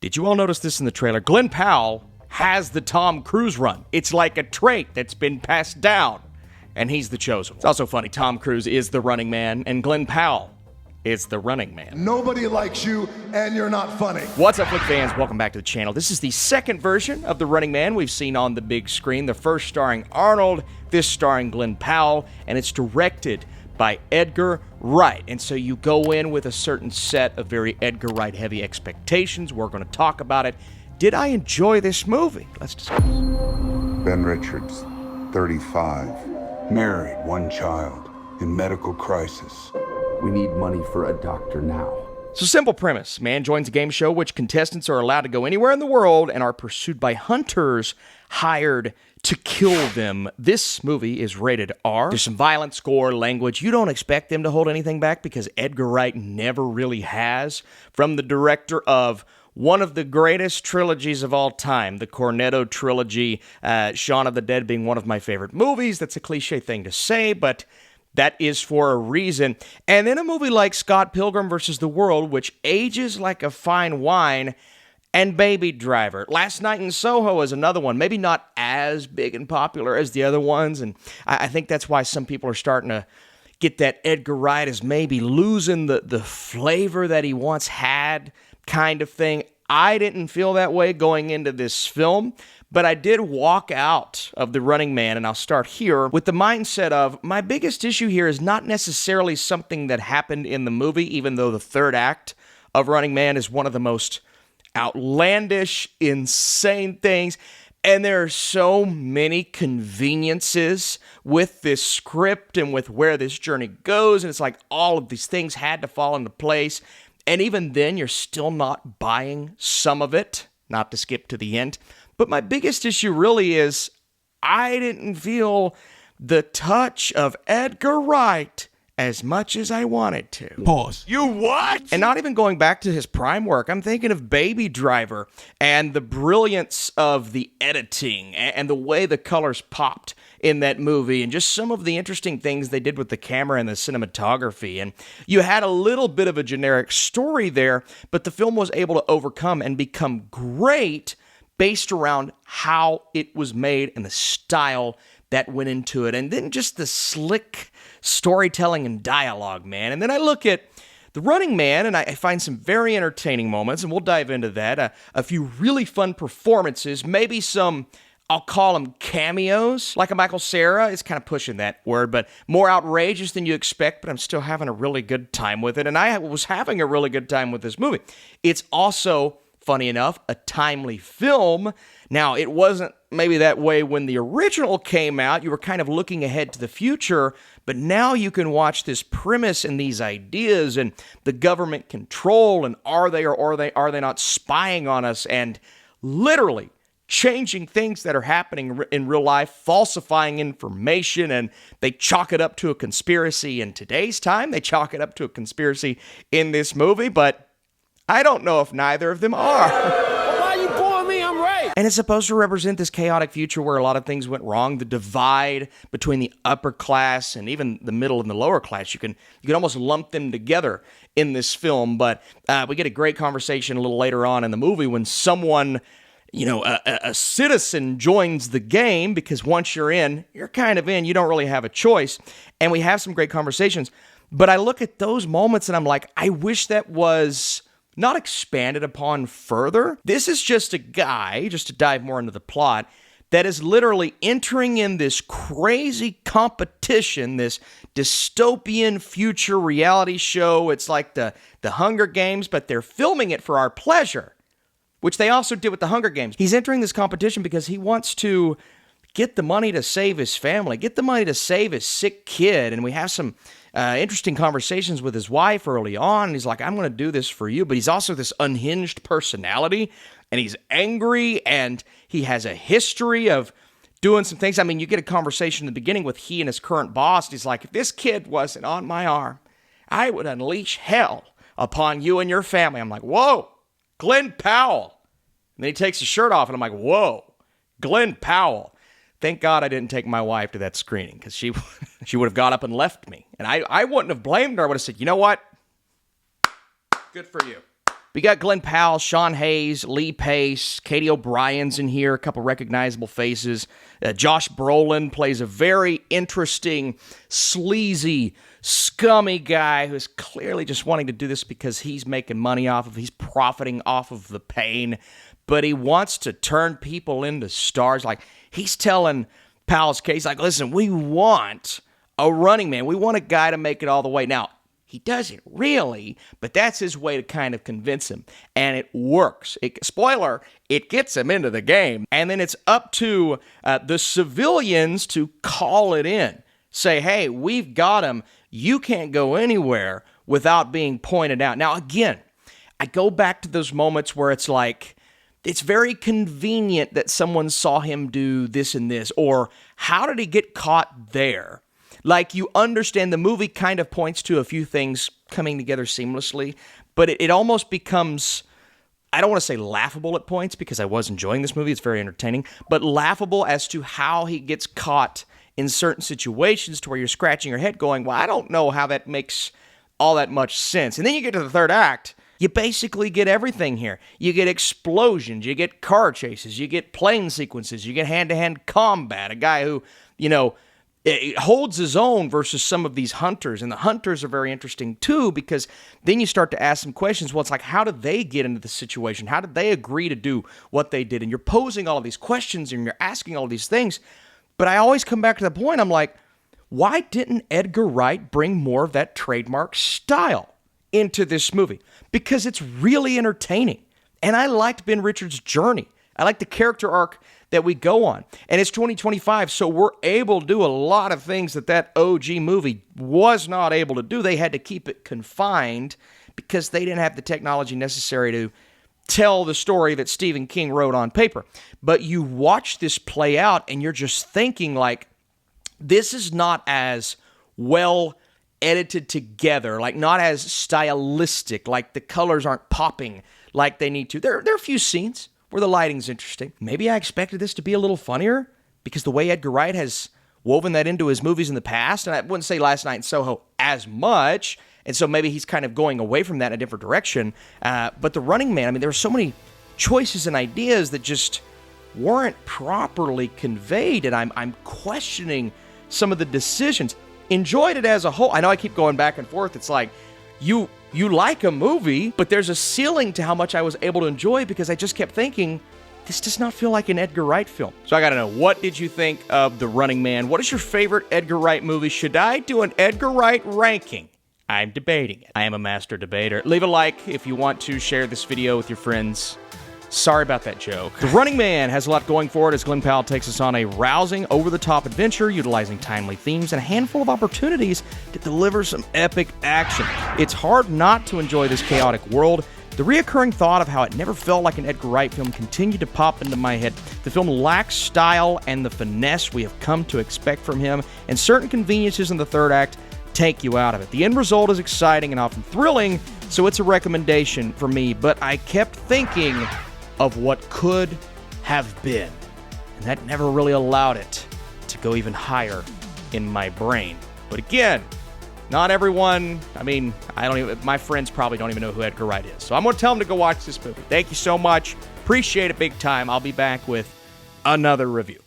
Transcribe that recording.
Did you all notice this in the trailer? Glen Powell has the Tom Cruise run. It's like a trait that's been passed down, and he's the chosen one. It's also funny, Tom Cruise is the running man, and Glen Powell is the running man. Nobody likes you, and you're not funny. What's up, Flick fans? Welcome back to the channel. This is the second version of the Running Man we've seen on the big screen. The first starring Arnold, this starring Glen Powell, and it's directed by Edgar Wright. And so you go in with a certain set of very Edgar Wright heavy expectations. We're going to talk about it. Did I enjoy this movie? Let's discuss. Ben Richards, 35, married, one child, in medical crisis. We need money for a doctor now. So, simple premise. Man joins a game show which contestants are allowed to go anywhere in the world and are pursued by hunters hired to kill them. This movie is rated R. There's some violence, gore, language. You don't expect them to hold anything back because Edgar Wright never really has. From the director of one of the greatest trilogies of all time, the Cornetto trilogy, Shaun of the Dead being one of my favorite movies. That's a cliche thing to say, but that is for a reason. And then a movie like Scott Pilgrim vs. the World, which ages like a fine wine, and Baby Driver. Last Night in Soho is another one, maybe not as big and popular as the other ones, and I think that's why some people are starting to get that Edgar Wright is maybe losing the flavor that he once had kind of thing. I didn't feel that way going into this film, but I did walk out of The Running Man, and I'll start here, with the mindset of, my biggest issue here is not necessarily something that happened in the movie, even though the third act of Running Man is one of the most outlandish, insane things, and there are so many conveniences with this script and with where this journey goes, and it's like all of these things had to fall into place, and even then, you're still not buying some of it, not to skip to the end. But my biggest issue really is I didn't feel the touch of Edgar Wright as much as I wanted to. Pause. You what? And not even going back to his prime work, I'm thinking of Baby Driver and the brilliance of the editing and the way the colors popped in that movie and just some of the interesting things they did with the camera and the cinematography. And you had a little bit of a generic story there, but the film was able to overcome and become great based around how it was made and the style that went into it. And then just the slick storytelling and dialogue, man. And then I look at The Running Man, and I find some very entertaining moments, and we'll dive into that. A few really fun performances, maybe some, I'll call them cameos, like a Michael Cera. It's kind of pushing that word, but more outrageous than you expect, but I'm still having a really good time with it. And I was having a really good time with this movie. It's also, funny enough, a timely film. Now, it wasn't maybe that way when the original came out. You were kind of looking ahead to the future, but now you can watch this premise and these ideas and the government control and are they or are they not spying on us and literally changing things that are happening in real life, falsifying information, and they chalk it up to a conspiracy in today's time. They chalk it up to a conspiracy in this movie, but I don't know if neither of them are. Well, why you booing me? I'm right. And it's supposed to represent this chaotic future where a lot of things went wrong. The divide between the upper class and even the middle and the lower class. You can almost lump them together in this film. But we get a great conversation a little later on in the movie when someone, a citizen joins the game, because once you're in, you're kind of in. You don't really have a choice. And we have some great conversations. But I look at those moments and I'm like, I wish that was not expanded upon further. This is just a guy, just to dive more into the plot, that is literally entering in this crazy competition, this dystopian future reality show. It's like the Hunger Games, but they're filming it for our pleasure, which they also did with the Hunger Games. He's entering this competition because he wants to get the money to save his family, get the money to save his sick kid, and we have some interesting conversations with his wife early on, and he's like, I'm going to do this for you, but he's also this unhinged personality, and he's angry, and he has a history of doing some things. I mean, you get a conversation in the beginning with he and his current boss, and he's like, if this kid wasn't on my arm, I would unleash hell upon you and your family. I'm like, whoa, Glen Powell. And then he takes his shirt off, and I'm like, whoa, Glen Powell. Thank God I didn't take my wife to that screening, because she would have got up and left me. And I wouldn't have blamed her. I would have said, you know what? Good for you. We got Glen Powell, Sean Hayes, Lee Pace, Katie O'Brien's in here, a couple recognizable faces. Josh Brolin plays a very interesting, sleazy, scummy guy who's clearly just wanting to do this because he's making money he's profiting off of the pain, but he wants to turn people into stars. Like, he's telling Powell's case, like, listen, we want a running man. We want a guy to make it all the way. Now, he doesn't really, but that's his way to kind of convince him. And it works. Spoiler, it gets him into the game. And then it's up to the civilians to call it in. Say, hey, we've got him. You can't go anywhere without being pointed out. Now, again, I go back to those moments where it's like, it's very convenient that someone saw him do this and this, or how did he get caught there? Like, you understand the movie kind of points to a few things coming together seamlessly, but it almost becomes, I don't want to say laughable at points because I was enjoying this movie, it's very entertaining, but laughable as to how he gets caught in certain situations to where you're scratching your head going, well, I don't know how that makes all that much sense. And then you get to the third act, you basically get everything here. You get explosions, you get car chases, you get plane sequences, you get hand-to-hand combat, a guy who, it holds his own versus some of these hunters. And the hunters are very interesting too, because then you start to ask some questions. Well, it's like, how did they get into the situation? How did they agree to do what they did? And you're posing all of these questions and you're asking all of these things. But I always come back to the point, I'm like, why didn't Edgar Wright bring more of that trademark style into this movie? Because it's really entertaining. And I liked Ben Richards' journey. I like the character arc that we go on. And it's 2025, so we're able to do a lot of things that OG movie was not able to do. They had to keep it confined because they didn't have the technology necessary to tell the story that Stephen King wrote on paper. But you watch this play out and you're just thinking like, this is not as well edited together, like not as stylistic, like the colors aren't popping like they need to. There are a few scenes where the lighting's interesting. Maybe I expected this to be a little funnier because the way Edgar Wright has woven that into his movies in the past, and I wouldn't say Last Night in Soho as much, and so maybe he's kind of going away from that in a different direction. But The Running Man, I mean, there were so many choices and ideas that just weren't properly conveyed, and I'm questioning some of the decisions. Enjoyed it as a whole. I know I keep going back and forth. It's like, you like a movie, but there's a ceiling to how much I was able to enjoy because I just kept thinking, this does not feel like an Edgar Wright film. So I gotta know, what did you think of The Running Man? What is your favorite Edgar Wright movie? Should I do an Edgar Wright ranking? I'm debating it. I am a master debater. Leave a like if you want to share this video with your friends. Sorry about that joke. The Running Man has a lot going for it as Glen Powell takes us on a rousing, over-the-top adventure utilizing timely themes and a handful of opportunities to deliver some epic action. It's hard not to enjoy this chaotic world. The reoccurring thought of how it never felt like an Edgar Wright film continued to pop into my head. The film lacks style and the finesse we have come to expect from him, and certain conveniences in the third act take you out of it. The end result is exciting and often thrilling, so it's a recommendation for me, but I kept thinking of what could have been, and that never really allowed it to go even higher in my brain. But again, not everyone, my friends probably don't even know who Edgar Wright is. So I'm going to tell them to go watch this movie. Thank you so much. Appreciate it big time. I'll be back with another review.